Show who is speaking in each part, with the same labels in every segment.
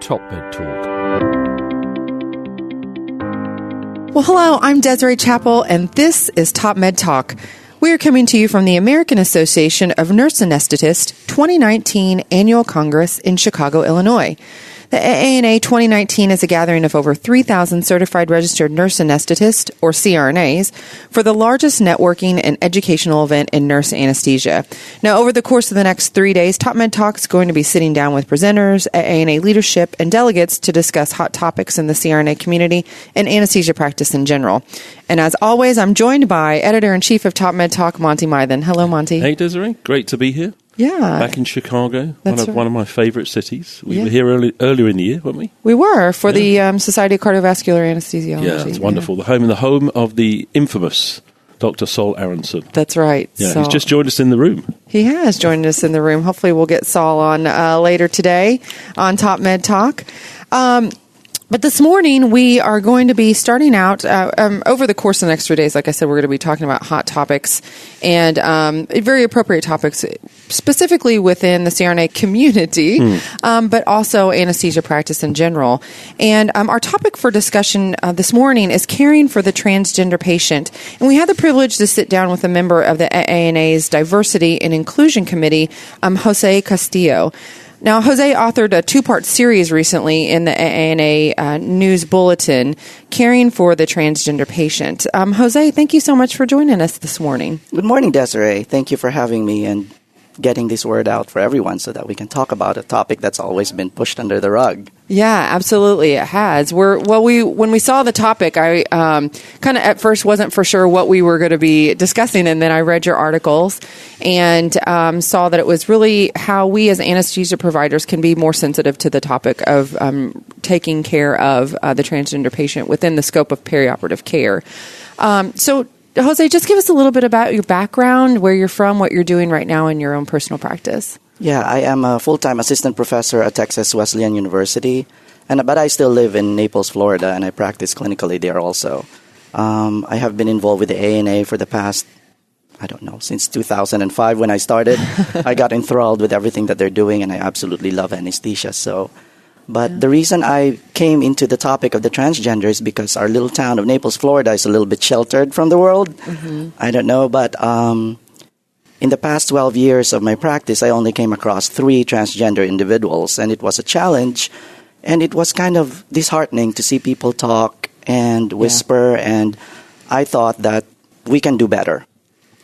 Speaker 1: Top Med Talk.
Speaker 2: Well, hello, I'm Desiree Chappell, and this is Top Med Talk. We are coming to you from the American Association of Nurse Anaesthetists 2019 Annual Congress in Chicago, Illinois. The AANA 2019 is a gathering of over 3,000 certified registered nurse anesthetists, or CRNAs, for the largest networking and educational event in nurse anesthesia. Now, over the course of the next 3 days, Top Med Talk is going to be sitting down with presenters, AANA leadership, and delegates to discuss hot topics in the CRNA community and anesthesia practice in general. And as always, I'm joined by Editor-in-Chief of Top Med Talk, Monty Mythen. Hello, Monty.
Speaker 1: Hey, Desiree. Great to be here.
Speaker 2: Yeah.
Speaker 1: Back in Chicago,
Speaker 2: That's
Speaker 1: one of my favorite cities. We were here earlier in the year, weren't we?
Speaker 2: We were, for the Society of Cardiovascular Anesthesiology.
Speaker 1: Yeah, it's wonderful. The home of the infamous Dr. Sol Aronson.
Speaker 2: That's right.
Speaker 1: Yeah, he's just joined us in the room.
Speaker 2: He has joined us in the room. Hopefully we'll get Sol on later today on Top Med Talk. But this morning, we are going to be starting out over the course of the next 3 days. Like I said, we're going to be talking about hot topics and very appropriate topics, specifically within the CRNA community, but also anesthesia practice in general. And our topic for discussion this morning is caring for the transgender patient. And we had the privilege to sit down with a member of the AANA's Diversity and Inclusion Committee, Jose Castillo. Now, Jose authored a two-part series recently in the AANA News Bulletin, Caring for the Transgender Patient. Jose, thank you so much for joining us this morning.
Speaker 3: Good morning, Desiree. Thank you for having me and getting this word out for everyone so that we can talk about a topic that's always been pushed under the rug.
Speaker 2: Yeah, absolutely, it has. When we saw the topic, I kind of at first wasn't for sure what we were going to be discussing, and then I read your articles and saw that it was really how we as anesthesia providers can be more sensitive to the topic of taking care of the transgender patient within the scope of perioperative care. So, Jose, just give us a little bit about your background, where you're from, what you're doing right now in your own personal practice.
Speaker 3: Yeah, I am a full-time assistant professor at Texas Wesleyan University, but I still live in Naples, Florida, and I practice clinically there also. I have been involved with the AANA for the past, since 2005 when I started. I got enthralled with everything that they're doing, and I absolutely love anesthesia. But the reason I came into the topic of the transgender is because our little town of Naples, Florida is a little bit sheltered from the world. Mm-hmm. I don't know, but in the past 12 years of my practice, I only came across 3 transgender individuals, and it was a challenge, and it was kind of disheartening to see people talk and whisper, and I thought that we can do better.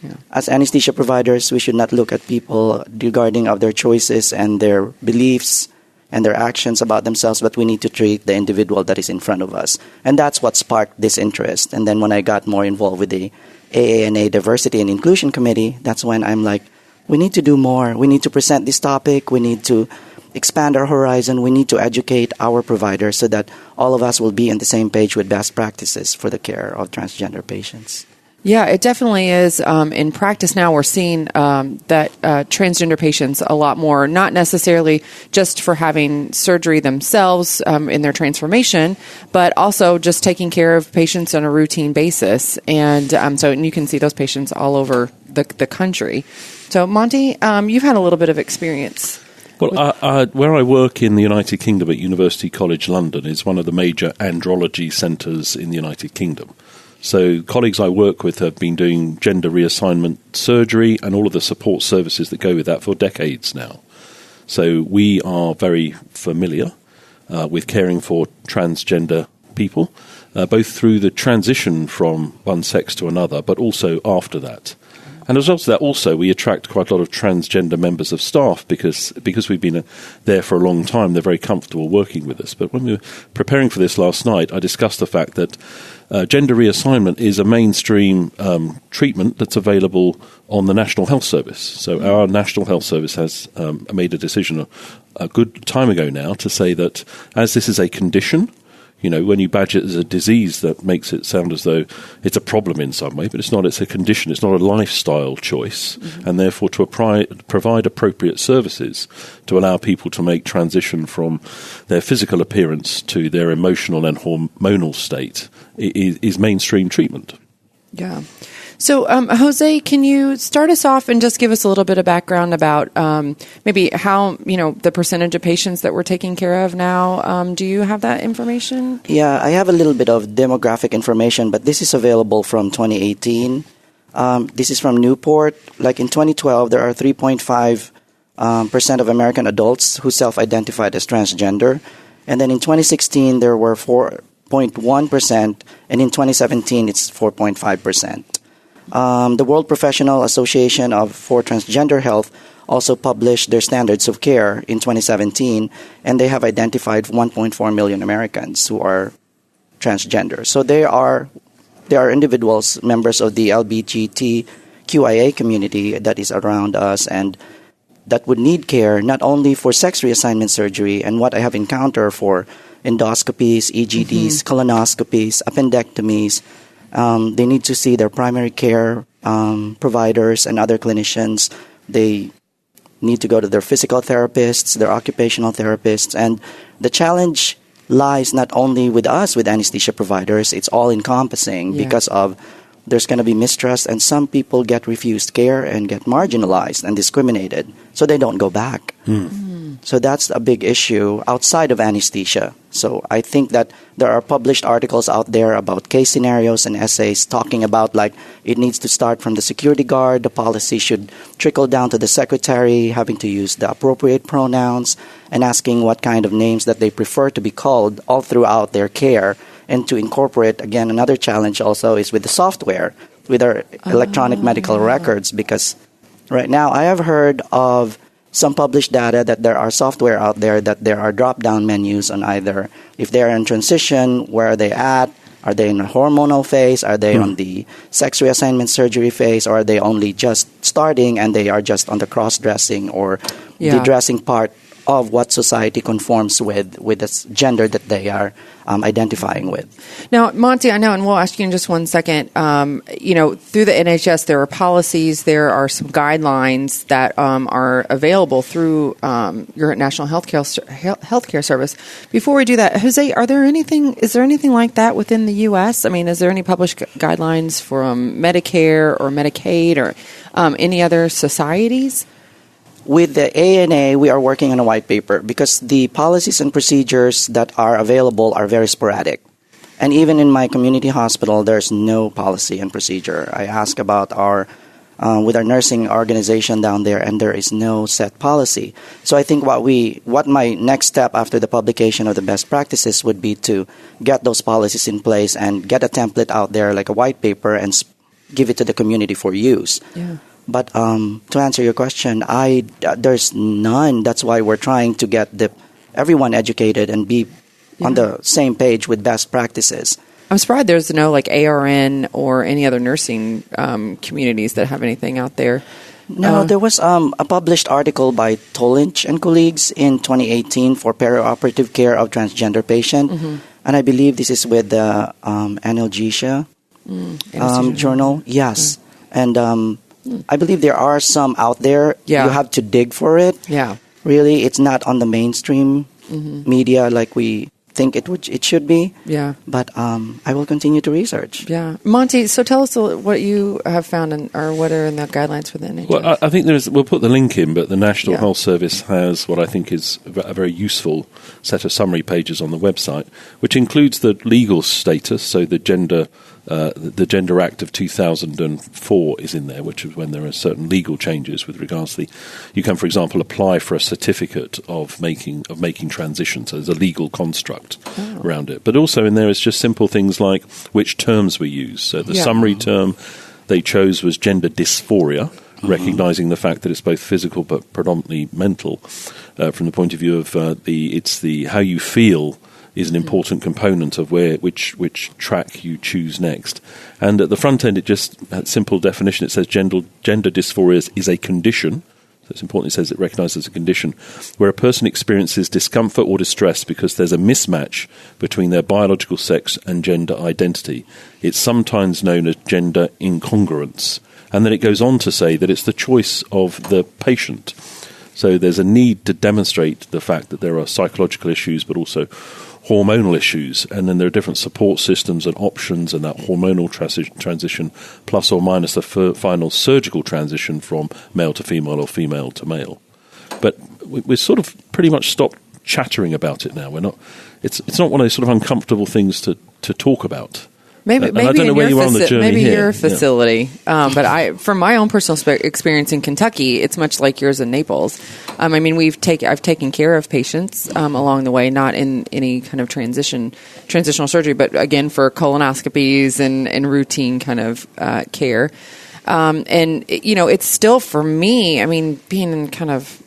Speaker 3: Yeah. As anesthesia providers, we should not look at people regarding of their choices and their beliefs and their actions about themselves, but we need to treat the individual that is in front of us. And that's what sparked this interest. And then when I got more involved with the AANA Diversity and Inclusion Committee, that's when I'm like, we need to do more. We need to present this topic. We need to expand our horizon. We need to educate our providers so that all of us will be on the same page with best practices for the care of transgender patients.
Speaker 2: Yeah, it definitely is. In practice now, we're seeing that transgender patients a lot more, not necessarily just for having surgery themselves in their transformation, but also just taking care of patients on a routine basis. And and you can see those patients all over the country. So, Monty, you've had a little bit of experience.
Speaker 1: Well, where I work in the United Kingdom at University College London is one of the major andrology centres in the United Kingdom. So colleagues I work with have been doing gender reassignment surgery and all of the support services that go with that for decades now. So we are very familiar with caring for transgender people, both through the transition from one sex to another, but also after that. And as a result of that, also, we attract quite a lot of transgender members of staff because we've been there for a long time. They're very comfortable working with us. But when we were preparing for this last night, I discussed the fact that gender reassignment is a mainstream treatment that's available on the National Health Service. So our National Health Service has made a decision a good time ago now to say that as this is a condition, when you badge it as a disease, that makes it sound as though it's a problem in some way, but it's not. It's a condition. It's not a lifestyle choice, and therefore to provide appropriate services to allow people to make transition from their physical appearance to their emotional and hormonal state is mainstream treatment.
Speaker 2: Yeah. So, Jose, can you start us off and just give us a little bit of background about maybe how, the percentage of patients that we're taking care of now? Do you have that information?
Speaker 3: Yeah, I have a little bit of demographic information, but this is available from 2018. This is from Newport. Like in 2012, there are 3.5% of American adults who self-identified as transgender. And then in 2016, there were 4.1%, and in 2017, it's 4.5%. The World Professional Association for Transgender Health also published their standards of care in 2017, and they have identified 1.4 million Americans who are transgender. So they are individuals, members of the LGBTQIA community that is around us and that would need care not only for sex reassignment surgery and what I have encountered for endoscopies, EGDs, colonoscopies, appendectomies. They need to see their primary care providers and other clinicians. They need to go to their physical therapists, their occupational therapists. And the challenge lies not only with us, with anesthesia providers, it's all encompassing because of there's going to be mistrust, and some people get refused care and get marginalized and discriminated, so they don't go back. So that's a big issue outside of anesthesia. So I think that there are published articles out there about case scenarios and essays talking about like it needs to start from the security guard, the policy should trickle down to the secretary, having to use the appropriate pronouns and asking what kind of names that they prefer to be called all throughout their care. And to incorporate, again, another challenge also is with the software, with our electronic medical records, because right now I have heard of some published data that there are software out there that there are drop-down menus on either if they're in transition, where are they at, are they in a hormonal phase, are they on the sex reassignment surgery phase, or are they only just starting and they are just on the cross-dressing or the dressing part of what society conforms with the gender that they are identifying with.
Speaker 2: Now, Monty, I know, and we'll ask you in just one second, through the NHS, there are policies, there are some guidelines that are available through your National Healthcare Service. Before we do that, Jose, is there anything like that within the U.S.? I mean, is there any published guidelines from Medicare or Medicaid or any other societies?
Speaker 3: With the AANA, we are working on a white paper because the policies and procedures that are available are very sporadic. And even in my community hospital, there's no policy and procedure. I ask about with our nursing organization down there, and there is no set policy. So I think what my next step after the publication of the best practices would be to get those policies in place and get a template out there like a white paper and give it to the community for use.
Speaker 2: Yeah.
Speaker 3: But to answer your question, there's none. That's why we're trying to get everyone educated and be on the same page with best practices.
Speaker 2: I'm surprised there's no like ARN or any other nursing communities that have anything out there.
Speaker 3: No, there was a published article by Tolinch and colleagues in 2018 for perioperative care of transgender patient. And I believe this is with the Analgesia journal. Yes. And I believe there are some out there.
Speaker 2: Yeah.
Speaker 3: You have to dig for it.
Speaker 2: Yeah.
Speaker 3: Really, it's not on the mainstream media like we think it should be.
Speaker 2: Yeah.
Speaker 3: But I will continue to research.
Speaker 2: Yeah. Monty, so tell us what you have found or what are in the guidelines for the NHS.
Speaker 1: Well, I think we'll put the link in, but the National Health Service has what I think is a very useful set of summary pages on the website, which includes the legal status, so the Gender Act of 2004 is in there, which is when there are certain legal changes with regards to you can, for example, apply for a certificate of making transition. So there's a legal construct around it. But also in there is just simple things like which terms we use. So the summary term they chose was gender dysphoria, recognizing the fact that it's both physical but predominantly mental. From the point of view of the how you feel is an important component of which track you choose next. And at the front end, it just had simple definition. It says gender dysphoria is a condition. So it's important. It says it recognizes a condition where a person experiences discomfort or distress because there's a mismatch between their biological sex and gender identity. It's sometimes known as gender incongruence. And then it goes on to say that it's the choice of the patient. So there's a need to demonstrate the fact that there are psychological issues, but also hormonal issues, and then there are different support systems and options, and that hormonal transition, plus or minus the final surgical transition from male to female or female to male. But we're sort of pretty much stopped chattering about it now. We're not. It's not one of those sort of uncomfortable things to talk about.
Speaker 2: Maybe
Speaker 1: I don't know where you are on the journey
Speaker 2: maybe
Speaker 1: here.
Speaker 2: your facility, but from my own personal experience in Kentucky, it's much like yours in Naples. I mean, I've taken care of patients along the way, not in any kind of transitional surgery, but again for colonoscopies and routine kind of care. And it's still for me. I mean, being in kind of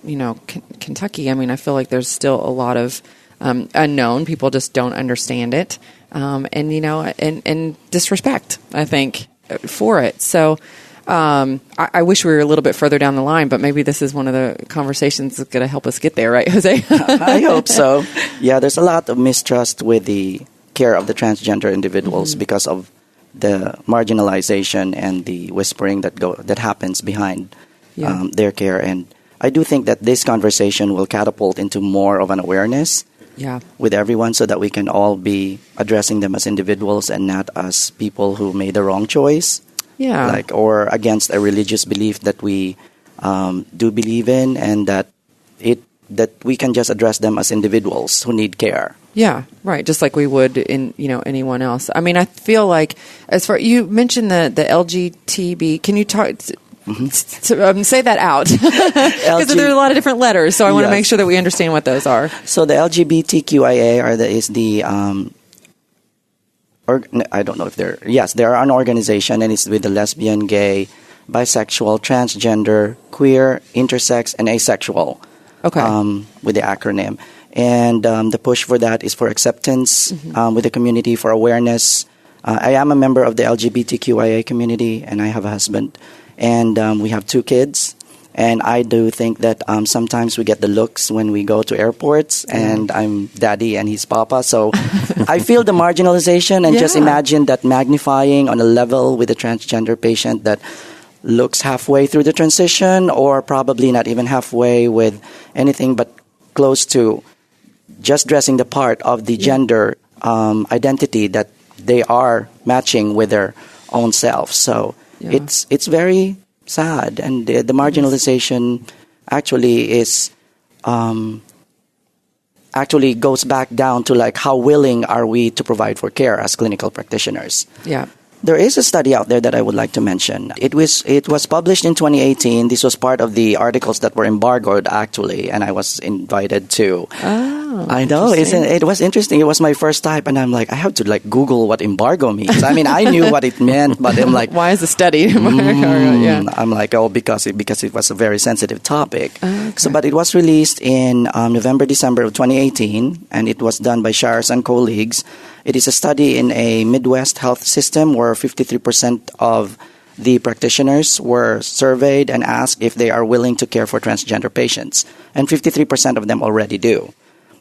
Speaker 2: Kentucky, I mean, I feel like there's still a lot of unknown. People just don't understand it. And disrespect, I think, for it. So I wish we were a little bit further down the line, but maybe this is one of the conversations that's going to help us get there, right, Jose?
Speaker 3: I hope so. Yeah, there's a lot of mistrust with the care of the transgender individuals because of the marginalization and the whispering that happens behind their care. And I do think that this conversation will catapult into more of an awareness with everyone, so that we can all be addressing them as individuals and not as people who made the wrong choice, or against a religious belief that we do believe in, and that we can just address them as individuals who need care.
Speaker 2: Yeah, right. Just like we would in anyone else. I mean, I feel like as far you mentioned the LGBTQ, can you talk? Say that out, because there are a lot of different letters, so I want to make sure that we understand what those are.
Speaker 3: So the LGBTQIA I don't know if they're an organization, and it's with the lesbian, gay, bisexual, transgender, queer, intersex, and asexual. Okay. With the acronym, and the push for that is for acceptance with the community, for awareness. I am a member of the LGBTQIA community, and I have a husband. And we have 2 kids, and I do think that sometimes we get the looks when we go to airports, and I'm daddy and he's papa. So I feel the marginalization, and just imagine that magnifying on a level with a transgender patient that looks halfway through the transition, or probably not even halfway with anything but close to just dressing the part of the gender identity that they are matching with their own self. So it's very sad, and the marginalization actually goes back down to like how willing are we to provide for care as clinical practitioners. Yeah. There is a study out there that I would like to mention. It was published in 2018. This was part of the articles that were embargoed, actually, and I was invited to. Oh, I know. It was interesting. It was my first time, and I'm like, I have to like Google what embargo means. I mean, I knew what it meant, but I'm like,
Speaker 2: why is the study?
Speaker 3: I'm like, because it was a very sensitive topic. Okay. So, but it was released in December of 2018, and it was done by Shires and colleagues. It is a study in a Midwest health system where 53% of the practitioners were surveyed and asked if they are willing to care for transgender patients. And 53% of them already do.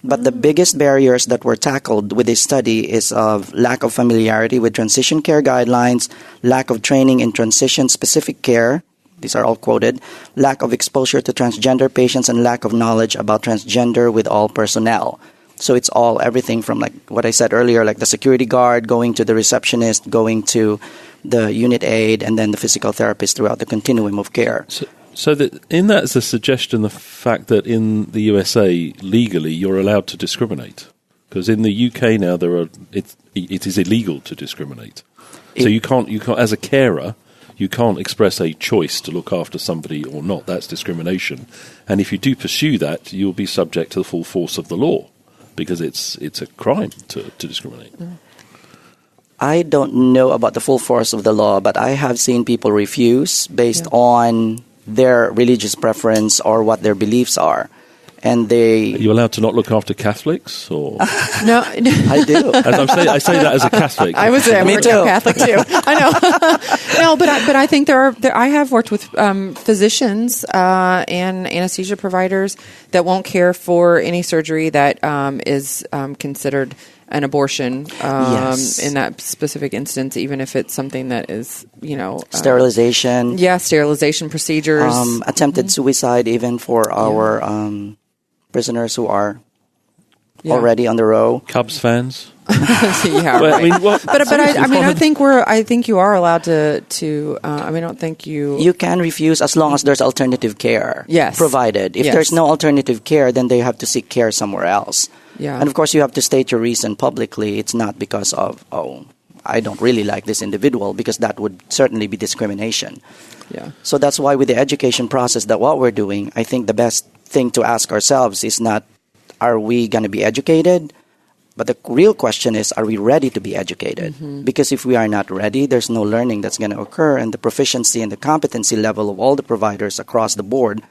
Speaker 3: But the biggest barriers that were tackled with this study is of lack of familiarity with transition care guidelines, lack of training in transition-specific care, these are all quoted, lack of exposure to transgender patients, and lack of knowledge about transgender with all personnel. So it's everything from like what I said earlier, like the security guard, going to the receptionist, going to the unit aide, and then the physical therapist throughout the continuum of care.
Speaker 1: So that in that is a suggestion, the fact that in the USA, legally, you're allowed to discriminate. Because in the UK now, it is illegal to discriminate. So you can't, as a carer, you can't express a choice to look after somebody or not. That's discrimination. And if you do pursue that, you'll be subject to the full force of the law, because it's a crime to discriminate.
Speaker 3: I don't know about the full force of the law, but I have seen people refuse based on their religious preference or what their beliefs are. And Are
Speaker 1: you allowed to not look after Catholics? Or
Speaker 2: No.
Speaker 3: I do.
Speaker 1: I say that as a Catholic.
Speaker 2: I was a Catholic too. I know. No, but I think I have worked with physicians and anesthesia providers that won't care for any surgery that is considered an abortion
Speaker 3: Yes.
Speaker 2: in that specific instance, even if it's something that is,
Speaker 3: Sterilization.
Speaker 2: sterilization procedures.
Speaker 3: Attempted suicide, even for our prisoners who are already on the row.
Speaker 1: Cubs fans?
Speaker 2: Yeah,
Speaker 1: But,
Speaker 2: right.
Speaker 1: I mean, what,
Speaker 2: But I think you are allowed to. I don't think you.
Speaker 3: You can refuse as long as there's alternative care provided. If there's no alternative care, then they have to seek care somewhere else.
Speaker 2: Yeah.
Speaker 3: And of course, you have to state your reason publicly. It's not because of, I don't really like this individual, because that would certainly be discrimination.
Speaker 2: Yeah.
Speaker 3: So that's why with the education process that what we're doing, I think the best thing to ask ourselves is not, are we going to be educated? But the real question is, are we ready to be educated? Because if we are not ready, there's no learning that's going to occur, and the proficiency and the competency level of all the providers across the board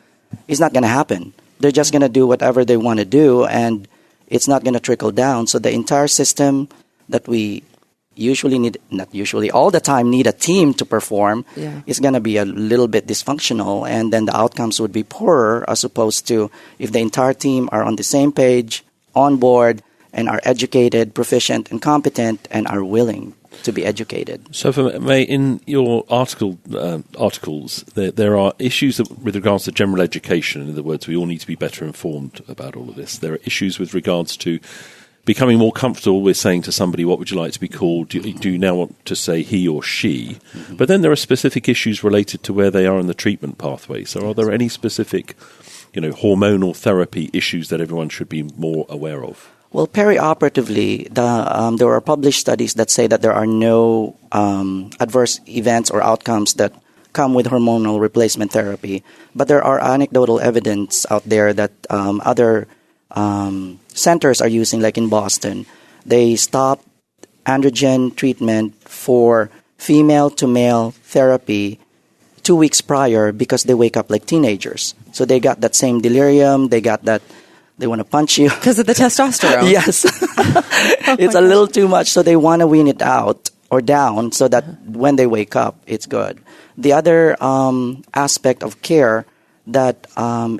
Speaker 3: is not going to happen. They're just going to do whatever they want to do, and it's not going to trickle down. So the entire system that we usually need, not usually, all the time need a team to perform is going to be a little bit dysfunctional, and then the outcomes would be poorer, as opposed to if the entire team are on the same page, on board, and are educated, proficient, and competent, and are willing to be educated.
Speaker 1: So, in your articles, there are issues with regards to general education. In other words, we all need to be better informed about all of this. There are issues with regards to becoming more comfortable with saying to somebody, what would you like to be called? Do you now want to say he or she? But then there are specific issues related to where they are in the treatment pathway. So are there any specific, hormonal therapy issues that everyone should be more aware of?
Speaker 3: Well, perioperatively, there are published studies that say that there are no adverse events or outcomes that come with hormonal replacement therapy. But there are anecdotal evidence out there that other centers are using, like in Boston. They stopped androgen treatment for female-to-male therapy 2 weeks prior because they wake up like teenagers. So they got that same delirium, they got that. They want to punch you.
Speaker 2: Because of the testosterone.
Speaker 3: Yes. It's a little too much, so they want to wean it out or down so that when they wake up, it's good. The other aspect of care that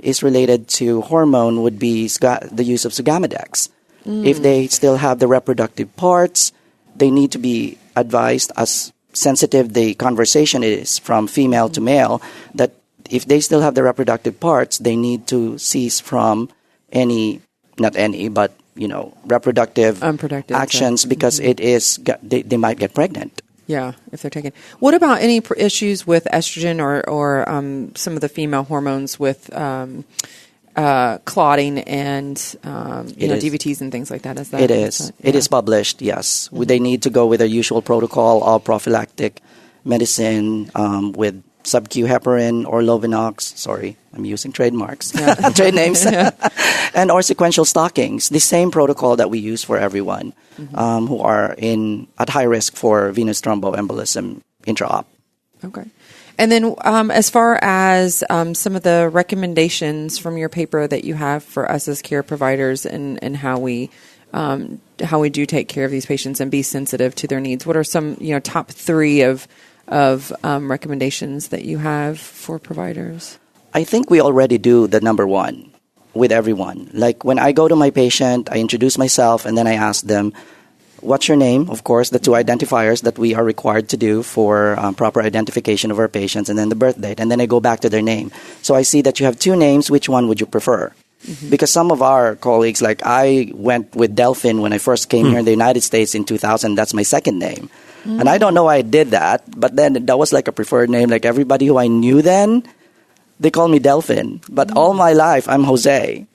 Speaker 3: is related to hormone would be the use of Sugamidex. If they still have the reproductive parts, they need to be advised, as sensitive the conversation is from female to male, that if they still have the reproductive parts, they need to cease from reproductive
Speaker 2: unproductive
Speaker 3: actions, because it is they might get pregnant.
Speaker 2: Yeah, if they're taken. What about any issues with estrogen or some of the female hormones with clotting and DVTs and things like that?
Speaker 3: It is published. Yes, They need to go with their usual protocol of prophylactic medicine with sub-Q heparin or Lovenox. Sorry, I'm using trademarks, trade names, and or sequential stockings. The same protocol that we use for everyone who are at high risk for venous thromboembolism intra-op.
Speaker 2: Okay. And then as far as some of the recommendations from your paper that you have for us as care providers and how we do take care of these patients and be sensitive to their needs, what are some top three of recommendations that you have for providers?
Speaker 3: I think we already do the number one with everyone. Like when I go to my patient, I introduce myself and then I ask them, what's your name? Of course, the two identifiers that we are required to do for proper identification of our patients, and then the birth date. And then I go back to their name. So I see that you have two names. Which one would you prefer? Because some of our colleagues, like I went with Delphin when I first came here in the United States in 2000. That's my second name. And I don't know why I did that, but then that was like a preferred name. Like everybody who I knew then, they call me Delphin. But all my life, I'm Jose.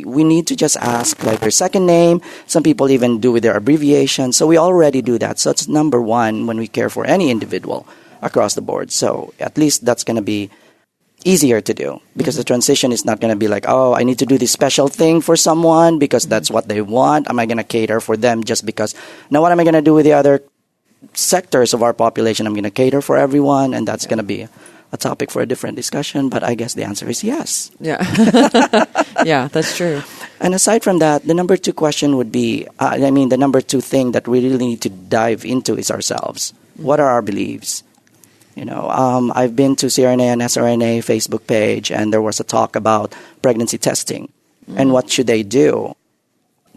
Speaker 3: We need to just ask like their second name. Some people even do with their abbreviation. So we already do that. So it's number one when we care for any individual across the board. So at least that's going to be easier to do, because the transition is not going to be like, oh, I need to do this special thing for someone because that's what they want. Am I going to cater for them just because? Now, what am I going to do with the other sectors of our population? I'm going to cater for everyone, and that's going to be a topic for a different discussion. But I guess the answer is yes.
Speaker 2: Yeah. Yeah, that's true.
Speaker 3: And aside from that, the number two question would be, the number two thing that we really need to dive into is ourselves. What are our beliefs? I've been to CRNA and SRNA Facebook page, and there was a talk about pregnancy testing and what should they do.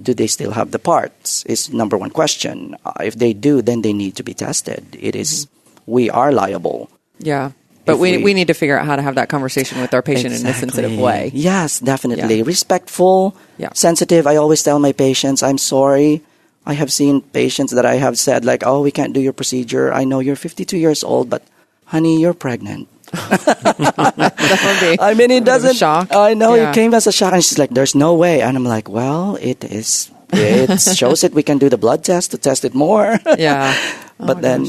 Speaker 3: do they still have the parts? Is number one question. If they do, then they need to be tested. It is, we are liable.
Speaker 2: Yeah. But we need to figure out how to have that conversation with our patient in a sensitive way.
Speaker 3: Yes, definitely.
Speaker 2: Yeah.
Speaker 3: Respectful, sensitive. I always tell my patients, I'm sorry. I have seen patients that I have said like, oh, we can't do your procedure. I know you're 52 years old, but honey, you're pregnant. I mean, it doesn't.
Speaker 2: Shock.
Speaker 3: I know it came as a shock, and she's like, "There's no way," and I'm like, "Well, it is. It shows it. We can do the blood test to test it more."
Speaker 2: Yeah.
Speaker 3: But then,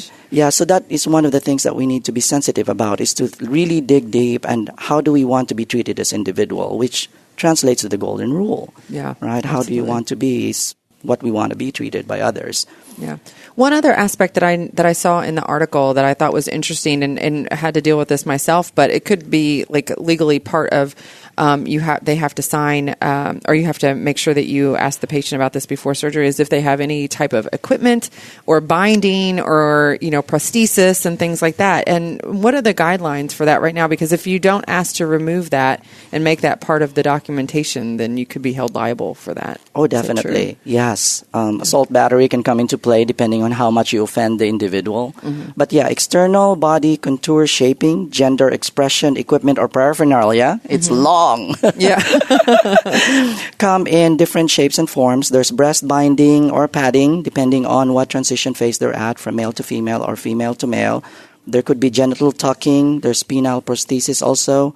Speaker 3: so that is one of the things that we need to be sensitive about, is to really dig deep, and how do we want to be treated as individual, which translates to the golden rule.
Speaker 2: Yeah.
Speaker 3: Right. How do you want to be? Is what we want to be treated by others.
Speaker 2: Yeah. One other aspect that I saw in the article that I thought was interesting, and had to deal with this myself, but it could be like legally part of they have to sign, or you have to make sure that you ask the patient about this before surgery, is if they have any type of equipment or binding or prosthesis and things like that. And what are the guidelines for that right now? Because if you don't ask to remove that and make that part of the documentation, then you could be held liable for that.
Speaker 3: Oh, definitely. Yes. Assault battery can come into play depending on how much you offend the individual. Mm-hmm. But external body contour shaping, gender expression, equipment, or paraphernalia, it's long.
Speaker 2: Yeah.
Speaker 3: Come in different shapes and forms. There's breast binding or padding, depending on what transition phase they're at, from male to female or female to male. There could be genital tucking. There's penile prosthesis also.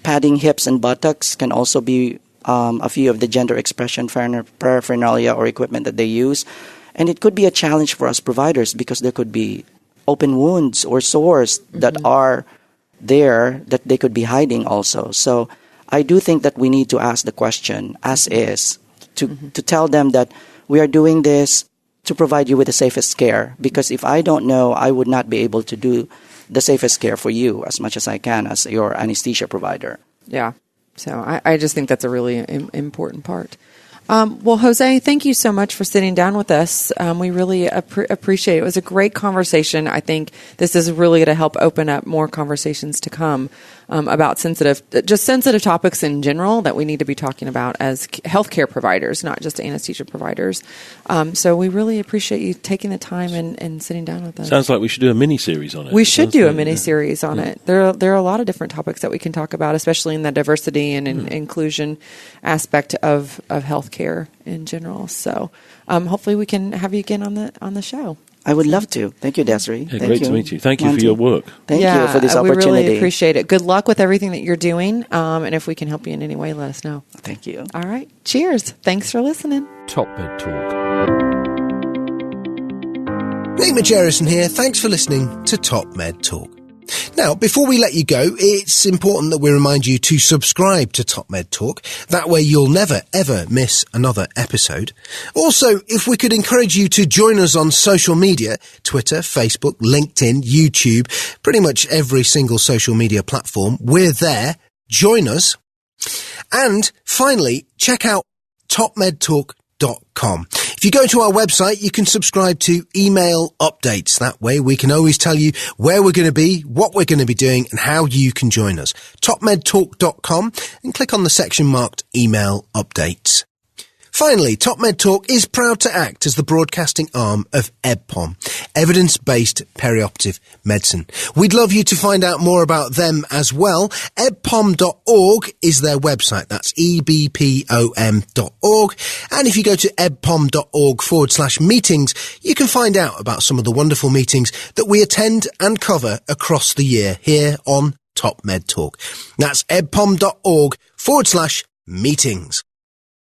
Speaker 3: Padding hips and buttocks can also be a few of the gender expression paraphernalia or equipment that they use. And it could be a challenge for us providers, because there could be open wounds or sores that are there that they could be hiding also. So I do think that we need to ask the question, as is, to tell them that we are doing this to provide you with the safest care. Because if I don't know, I would not be able to do the safest care for you as much as I can as your anesthesia provider.
Speaker 2: Yeah. So I just think that's a really important part. Well, Jose, thank you so much for sitting down with us. We really appreciate it. It was a great conversation. I think this is really going to help open up more conversations to come about sensitive topics in general that we need to be talking about as healthcare providers, not just anesthesia providers. So we really appreciate you taking the time and sitting down with us.
Speaker 1: Sounds like we should do a mini-series on it.
Speaker 2: We should do a mini-series on it. There are a lot of different topics that we can talk about, especially in the diversity and inclusion aspect of healthcare in general. So hopefully we can have you again on the show.
Speaker 3: I would love to. Thank you, Desiree.
Speaker 1: Yeah, great to meet you. Thank you for your work.
Speaker 3: Thank you for this opportunity.
Speaker 2: We really appreciate it. Good luck with everything that you're doing. And if we can help you in any way, let us know.
Speaker 3: Thank you.
Speaker 2: All right. Cheers. Thanks for listening.
Speaker 4: Top Med Talk.
Speaker 5: Nate Majerison here. Thanks for listening to Top Med Talk. Now, before we let you go, it's important that we remind you to subscribe to Top Med Talk. That way you'll never, ever miss another episode. Also, if we could encourage you to join us on social media, Twitter, Facebook, LinkedIn, YouTube, pretty much every single social media platform, we're there. Join us. And finally, check out topmedtalk.com. If you go to our website, you can subscribe to email updates. That way we can always tell you where we're going to be, what we're going to be doing, and how you can join us. topmedtalk.com, and click on the section marked email updates. Finally, Top Med Talk is proud to act as the broadcasting arm of EBPOM, Evidence-Based Perioperative Medicine. We'd love you to find out more about them as well. ebpom.org is their website. That's ebpom.org. And if you go to ebpom.org/meetings, you can find out about some of the wonderful meetings that we attend and cover across the year here on Top Med Talk. That's ebpom.org/meetings.